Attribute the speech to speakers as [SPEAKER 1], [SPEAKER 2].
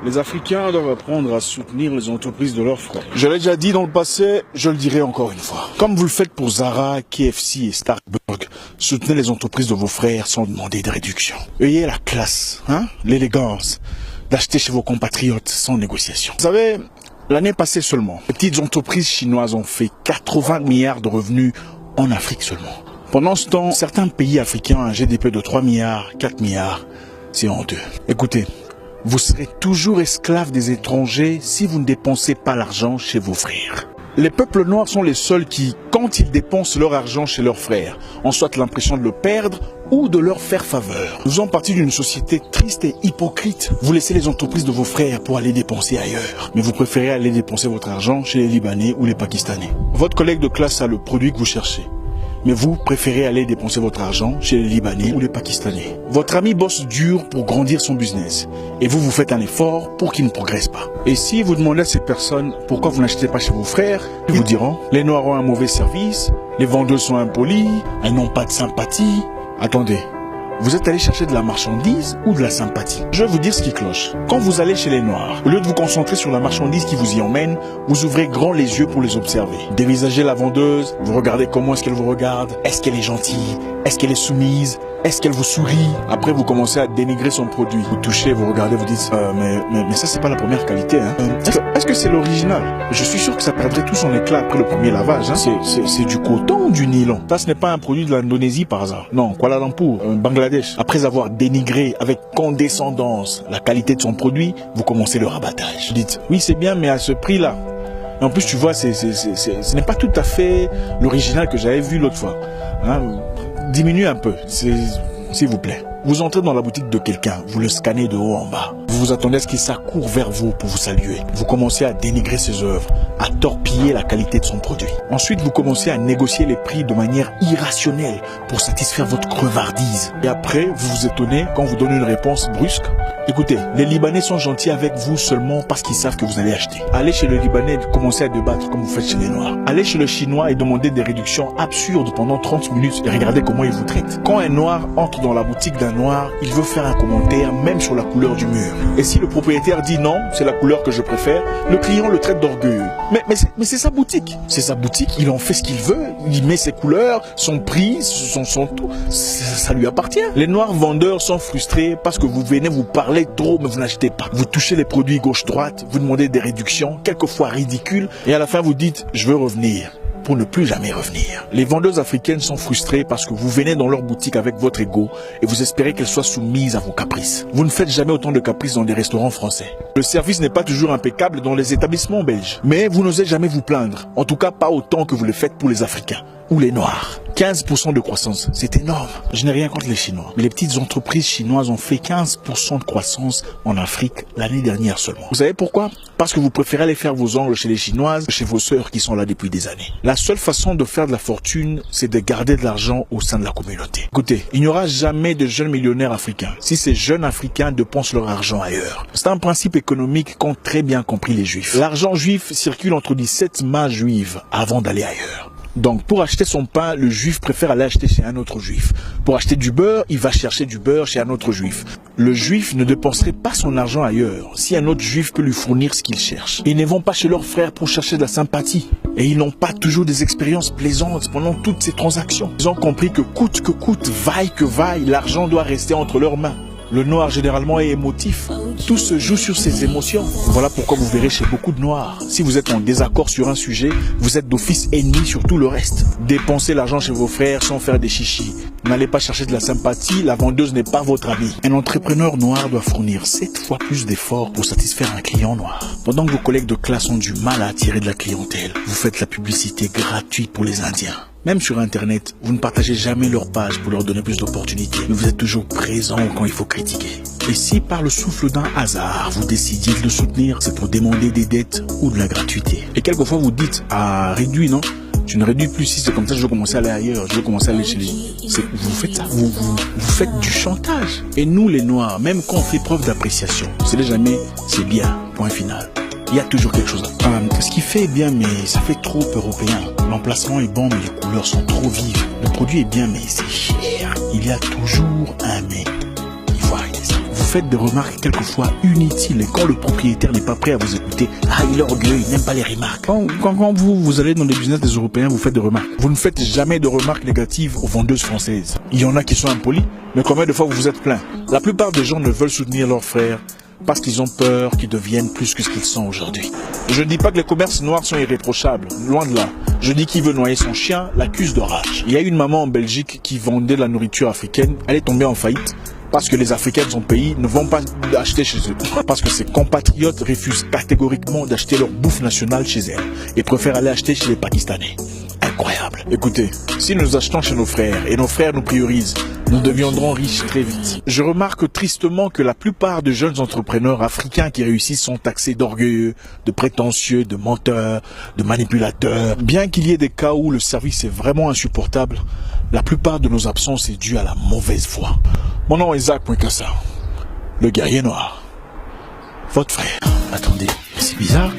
[SPEAKER 1] Les Africains doivent apprendre à soutenir les entreprises de leurs frères. Je l'ai déjà dit dans le passé, je le dirai encore une fois. Comme vous le faites pour Zara, KFC et Starbucks, soutenez les entreprises de vos frères sans demander de réduction. Ayez la classe, l'élégance d'acheter chez vos compatriotes sans négociation. Vous savez, l'année passée seulement, les petites entreprises chinoises ont fait 80 milliards de revenus en Afrique seulement. Pendant ce temps, certains pays africains ont un GDP de 3 milliards, 4 milliards, c'est honteux. Écoutez, vous serez toujours esclaves des étrangers si vous ne dépensez pas l'argent chez vos frères. Les peuples noirs sont les seuls qui, quand ils dépensent leur argent chez leurs frères, ont soit l'impression de le perdre ou de leur faire faveur. Nous faisons partie d'une société triste et hypocrite. Vous laissez les entreprises de vos frères pour aller dépenser ailleurs. Mais vous préférez aller dépenser votre argent chez les Libanais ou les Pakistanais. Votre collègue de classe a le produit que vous cherchez. Mais vous préférez aller dépenser votre argent chez les Libanais ou les Pakistanais. Votre ami bosse dur pour grandir son business. Et vous faites un effort pour qu'il ne progresse pas. Et si vous demandez à ces personnes pourquoi vous n'achetez pas chez vos frères, ils vous diront, les Noirs ont un mauvais service, les vendeurs sont impolis, elles n'ont pas de sympathie. Attendez, vous êtes allé chercher de la marchandise ou de la sympathie? Je vais vous dire ce qui cloche. Quand vous allez chez les Noirs, au lieu de vous concentrer sur la marchandise qui vous y emmène, vous ouvrez grand les yeux pour les observer. Dévisagez la vendeuse, vous regardez comment est-ce qu'elle vous regarde, est-ce qu'elle est gentille, est-ce qu'elle est soumise, est-ce qu'elle vous sourit? Après, vous commencez à dénigrer son produit. Vous touchez, vous regardez, vous dites mais ça, c'est pas la première qualité. Est-ce que c'est l'original? Je suis sûr que ça perdrait tout son éclat après le premier lavage. C'est du coton ou du nylon? Ça, ce n'est pas un produit de l'Indonésie par hasard. Non, Kuala Lumpur, Bangladesh. Après avoir dénigré avec condescendance la qualité de son produit, vous commencez le rabattage. Vous dites, oui, c'est bien, mais à ce prix-là. En plus, tu vois, ce n'est pas tout à fait l'original que j'avais vu l'autre fois. Diminuez un peu, s'il vous plaît. Vous entrez dans la boutique de quelqu'un, vous le scannez de haut en bas. Vous vous attendez à ce qu'il s'accourt vers vous pour vous saluer. Vous commencez à dénigrer ses œuvres, à torpiller la qualité de son produit. Ensuite, vous commencez à négocier les prix de manière irrationnelle pour satisfaire votre crevardise. Et après, vous vous étonnez quand vous donnez une réponse brusque. Écoutez, les Libanais sont gentils avec vous seulement parce qu'ils savent que vous allez acheter. Allez chez le Libanais et commencez à débattre comme vous faites chez les Noirs. Allez chez le Chinois et demandez des réductions absurdes pendant 30 minutes et regardez comment il vous traite. Quand un Noir entre dans la boutique d'un Noir, il veut faire un commentaire même sur la couleur du mur. Et si le propriétaire dit non, c'est la couleur que je préfère, le client le traite d'orgueilleux. Mais c'est sa boutique. C'est sa boutique, il en fait ce qu'il veut, il met ses couleurs, son prix, son tout. Ça lui appartient. Les Noirs vendeurs sont frustrés parce que vous venez vous parler trop, mais vous n'achetez pas. Vous touchez les produits gauche-droite, vous demandez des réductions, quelquefois ridicules, et à la fin vous dites « je veux revenir » pour ne plus jamais revenir. Les vendeuses africaines sont frustrées parce que vous venez dans leur boutique avec votre ego et vous espérez qu'elles soient soumises à vos caprices. Vous ne faites jamais autant de caprices dans des restaurants français. Le service n'est pas toujours impeccable dans les établissements belges, mais vous n'osez jamais vous plaindre. En tout cas, pas autant que vous le faites pour les Africains ou les Noirs. 15% de croissance, c'est énorme. Je n'ai rien contre les Chinois, mais les petites entreprises chinoises ont fait 15% de croissance en Afrique l'année dernière seulement. Vous savez pourquoi? Parce que vous préférez aller faire vos ongles chez les Chinoises que chez vos sœurs qui sont là depuis des années. La seule façon de faire de la fortune, c'est de garder de l'argent au sein de la communauté. Écoutez, il n'y aura jamais de jeunes millionnaires africains si ces jeunes africains dépensent leur argent ailleurs. C'est un principe économique qu'ont très bien compris les Juifs. L'argent juif circule entre 17 mains juives avant d'aller ailleurs. Donc, pour acheter son pain, le juif préfère aller acheter chez un autre juif. Pour acheter du beurre, il va chercher du beurre chez un autre juif. Le juif ne dépenserait pas son argent ailleurs si un autre juif peut lui fournir ce qu'il cherche. Ils ne vont pas chez leurs frères pour chercher de la sympathie. Et ils n'ont pas toujours des expériences plaisantes pendant toutes ces transactions. Ils ont compris que coûte, vaille que vaille, l'argent doit rester entre leurs mains. Le noir généralement est émotif. Tout se joue sur ses émotions. Voilà pourquoi vous verrez chez beaucoup de noirs, si vous êtes en désaccord sur un sujet, vous êtes d'office ennemi sur tout le reste. Dépensez l'argent chez vos frères sans faire des chichis. N'allez pas chercher de la sympathie, la vendeuse n'est pas votre amie. Un entrepreneur noir doit fournir 7 fois plus d'efforts pour satisfaire un client noir. Pendant que vos collègues de classe ont du mal à attirer de la clientèle, vous faites la publicité gratuite pour les Indiens. Même sur Internet, vous ne partagez jamais leur page pour leur donner plus d'opportunités, mais vous êtes toujours présent quand il faut critiquer. Et si par le souffle d'un hasard, vous décidiez de le soutenir, c'est pour demander des dettes ou de la gratuité. Et quelquefois vous dites, ah, réduit, non? Tu ne réduis plus si c'est comme ça, je vais commencer à aller ailleurs, je vais commencer à aller chez les... Vous faites ça, vous faites du chantage. Et nous les Noirs, même quand on fait preuve d'appréciation, c'est jamais, c'est bien, point final. Il y a toujours quelque chose à faire. Ce qui fait est bien, mais ça fait trop européen. L'emplacement est bon, mais les couleurs sont trop vives. Le produit est bien, mais c'est cher. Il y a toujours un mais. Il faut arrêter ça. Vous faites des remarques quelquefois inutiles et quand le propriétaire n'est pas prêt à vous écouter, il est orgueilleux, il n'aime pas les remarques. Quand vous allez dans les business des Européens, vous faites des remarques. Vous ne faites jamais de remarques négatives aux vendeuses françaises. Il y en a qui sont impolis, mais combien de fois vous vous êtes plaint? La plupart des gens ne veulent soutenir leurs frères parce qu'ils ont peur qu'ils deviennent plus que ce qu'ils sont aujourd'hui. Je ne dis pas que les commerces noirs sont irréprochables, loin de là. Je dis qu'il veut noyer son chien, l'accuse de rage. Il y a une maman en Belgique qui vendait de la nourriture africaine, elle est tombée en faillite parce que les Africains de son pays ne vont pas acheter chez eux. Parce que ses compatriotes refusent catégoriquement d'acheter leur bouffe nationale chez elle et préfèrent aller acheter chez les Pakistanais. Incroyable. Écoutez, si nous achetons chez nos frères et nos frères nous priorisent, nous deviendrons riches très vite. Je remarque tristement que la plupart des jeunes entrepreneurs africains qui réussissent sont taxés d'orgueilleux, de prétentieux, de menteurs, de manipulateurs. Bien qu'il y ait des cas où le service est vraiment insupportable, la plupart de nos absences est due à la mauvaise foi. Mon nom est Zach Poincassa, le guerrier noir. Votre frère. Attendez, c'est bizarre.